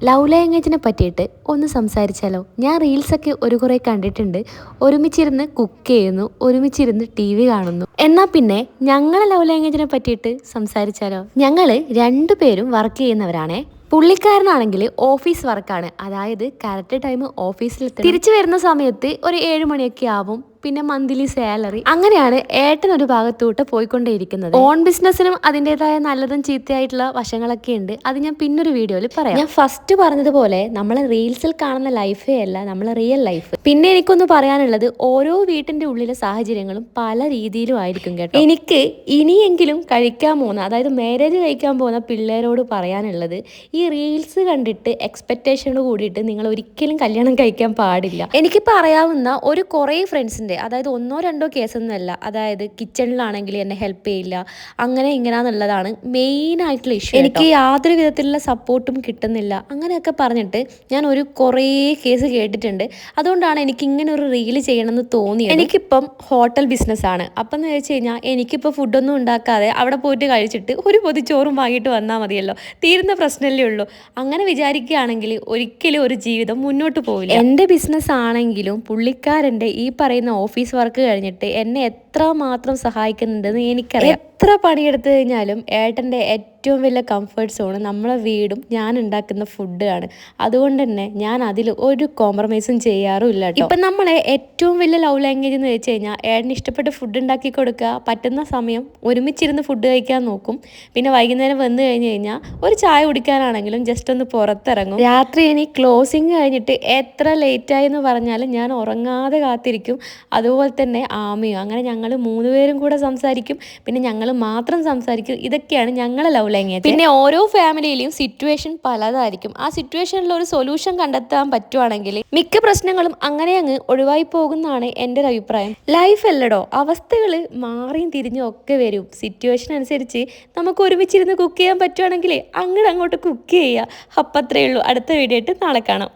Love ലാംഗ്വേജിനെ പറ്റിയിട്ട് ഒന്ന് സംസാരിച്ചാലോ? ഞാൻ റീൽസൊക്കെ കുറേ കണ്ടിട്ടുണ്ട്. ഒരുമിച്ചിരുന്ന് കുക്ക് ചെയ്യുന്നു, ഒരുമിച്ചിരുന്ന് TV കാണുന്നു. എന്നാൽ പിന്നെ ഞങ്ങളെ ലവ് ലാംഗ്വേജിനെ പറ്റിയിട്ട് സംസാരിച്ചാലോ? ഞങ്ങൾ രണ്ടുപേരും വർക്ക് ചെയ്യുന്നവരാണേ. പുള്ളിക്കാരനാണെങ്കിൽ ഓഫീസ് വർക്കാണ്, അതായത് കറക്റ്റ് ടൈം ഓഫീസിൽ തിരിച്ചു വരുന്ന സമയത്ത് ഒരു 7 മണിയൊക്കെ ആവും. പിന്നെ മന്ത്ലി സാലറി, അങ്ങനെയാണ് ഏട്ടൻ ഒരു ഭാഗത്തോട്ട് പോയിക്കൊണ്ടേയിരിക്കുന്നത്. ഓൺ ബിസിനസ്സിനും അതിൻ്റെതായ നല്ലതും ചീത്തയായിട്ടുള്ള വശങ്ങളൊക്കെ ഉണ്ട്. അത് ഞാൻ പിന്നൊരു വീഡിയോയിൽ പറയാം. ഞാൻ ഫസ്റ്റ് പറഞ്ഞതുപോലെ നമ്മളെ റീൽസിൽ കാണുന്ന ലൈഫേ അല്ല നമ്മളെ റിയൽ ലൈഫ്. പിന്നെ എനിക്കൊന്ന് പറയാനുള്ളത്, ഓരോ വീട്ടിന്റെ ഉള്ളിലെ സാഹചര്യങ്ങളും പല രീതിയിലും ആയിരിക്കും കേട്ടോ. എനിക്ക് ഇനിയെങ്കിലും കഴിക്കാൻ പോകുന്ന, അതായത് മാരേജ് കഴിക്കാൻ പോകുന്ന പിള്ളേരോട് പറയാനുള്ളത്, ഈ റീൽസ് കണ്ടിട്ട് എക്സ്പെക്ടേഷനോട് കൂടിയിട്ട് നിങ്ങൾ ഒരിക്കലും കല്യാണം കഴിക്കാൻ പാടില്ല. എനിക്കിപ്പോൾ അറിയാവുന്ന കുറേ ഫ്രണ്ട്സിൻ്റെ, അതായത് 1-2 കേസൊന്നുമല്ല, അതായത് കിച്ചണിലാണെങ്കിൽ എന്നെ ഹെൽപ്പ് ചെയ്യില്ല, അങ്ങനെ ഇങ്ങനെയാന്നുള്ളതാണ് മെയിനായിട്ടുള്ള ഇഷ്യൂ. എനിക്ക് യാതൊരു വിധത്തിലുള്ള സപ്പോർട്ടും കിട്ടുന്നില്ല, അങ്ങനെയൊക്കെ പറഞ്ഞിട്ട് ഞാൻ കുറേ കേസ് കേട്ടിട്ടുണ്ട്. അതുകൊണ്ടാണ് എനിക്ക് ഇങ്ങനെ ഒരു റീല് ചെയ്യണമെന്ന് തോന്നിയത്. എനിക്കിപ്പം ഹോട്ടൽ ബിസിനസ്സാണ്. അപ്പം എന്ന് വെച്ച് കഴിഞ്ഞാൽ എനിക്കിപ്പോൾ ഫുഡൊന്നും ഉണ്ടാക്കാതെ അവിടെ പോയിട്ട് കഴിച്ചിട്ട് ഒരു പൊതിച്ചോറും വാങ്ങിയിട്ട് വന്നാൽ മതിയല്ലോ, തീരുന്ന പ്രശ്നമല്ലേ ഉള്ളൂ. അങ്ങനെ വിചാരിക്കുകയാണെങ്കിൽ ഒരിക്കലും ഒരു ജീവിതം മുന്നോട്ട് പോവില്ല. എൻ്റെ ബിസിനസ് ആണെങ്കിലും പുള്ളിക്കാരൻ്റെ ഈ പറയുന്ന ഓഫീസ് വർക്ക് കഴിഞ്ഞിട്ട് എന്നെ എത്രമാത്രം സഹായിക്കുന്നുണ്ടെന്ന് എനിക്കറിയാം. എത്ര പണിയെടുത്തു കഴിഞ്ഞാലും ഏട്ടൻ്റെ ഏറ്റവും വലിയ കംഫർട്ട് സോൺ നമ്മളെ വീടും ഞാൻ ഉണ്ടാക്കുന്ന ഫുഡാണ്. അതുകൊണ്ട് തന്നെ ഞാൻ അതിൽ ഒരു കോംപ്രമൈസും ചെയ്യാറുമില്ല കേട്ടോ. ഇപ്പം നമ്മളെ ഏറ്റവും വലിയ ലവ് ലാംഗ്വേജ് എന്ന് വെച്ച് കഴിഞ്ഞാൽ ഏട്ടന് ഇഷ്ടപ്പെട്ട ഫുഡ് ഉണ്ടാക്കി കൊടുക്കുക, പറ്റുന്ന സമയം ഒരുമിച്ചിരുന്ന് ഫുഡ് കഴിക്കാൻ നോക്കും. പിന്നെ വൈകുന്നേരം വന്നു കഴിഞ്ഞ് കഴിഞ്ഞാൽ ഒരു ചായ കുടിക്കാനാണെങ്കിലും ജസ്റ്റ് ഒന്ന് പുറത്തിറങ്ങും. രാത്രി ഇനി ക്ലോസിങ് കഴിഞ്ഞിട്ട് എത്ര ലേറ്റായി എന്ന് പറഞ്ഞാലും ഞാൻ ഉറങ്ങാതെ കാത്തിരിക്കും. അതുപോലെ തന്നെ ആമിയും. അങ്ങനെ ഞങ്ങൾ 3 പേരും കൂടെ സംസാരിക്കും, പിന്നെ ഞങ്ങൾ മാത്രം സംസാരിക്കും. ഇതൊക്കെയാണ് ഞങ്ങളെ ലവ് ലാംഗ്വേജ്. പിന്നെ ഓരോ ഫാമിലിയിലും സിറ്റുവേഷൻ പലതായിരിക്കും. ആ സിറ്റുവേഷനിൽ ഒരു സൊല്യൂഷൻ കണ്ടെത്താൻ പറ്റുവാണെങ്കിൽ മിക്ക പ്രശ്നങ്ങളും അങ്ങനെ അങ്ങ് ഒഴിവായി പോകുന്നതാണ് എൻ്റെ ഒരു അഭിപ്രായം. ലൈഫ് അല്ലടോ, അവസ്ഥകൾ മാറിയും തിരിഞ്ഞും ഒക്കെ വരും. സിറ്റുവേഷൻ അനുസരിച്ച് നമുക്ക് ഒരുമിച്ചിരുന്ന് കുക്ക് ചെയ്യാൻ പറ്റുവാണെങ്കിൽ അങ്ങോട്ട് കുക്ക് ചെയ്യുക. അപ്പം അത്രയേ ഉള്ളൂ. അടുത്ത വീഡിയോ ആയിട്ട് നാളെ കാണാം.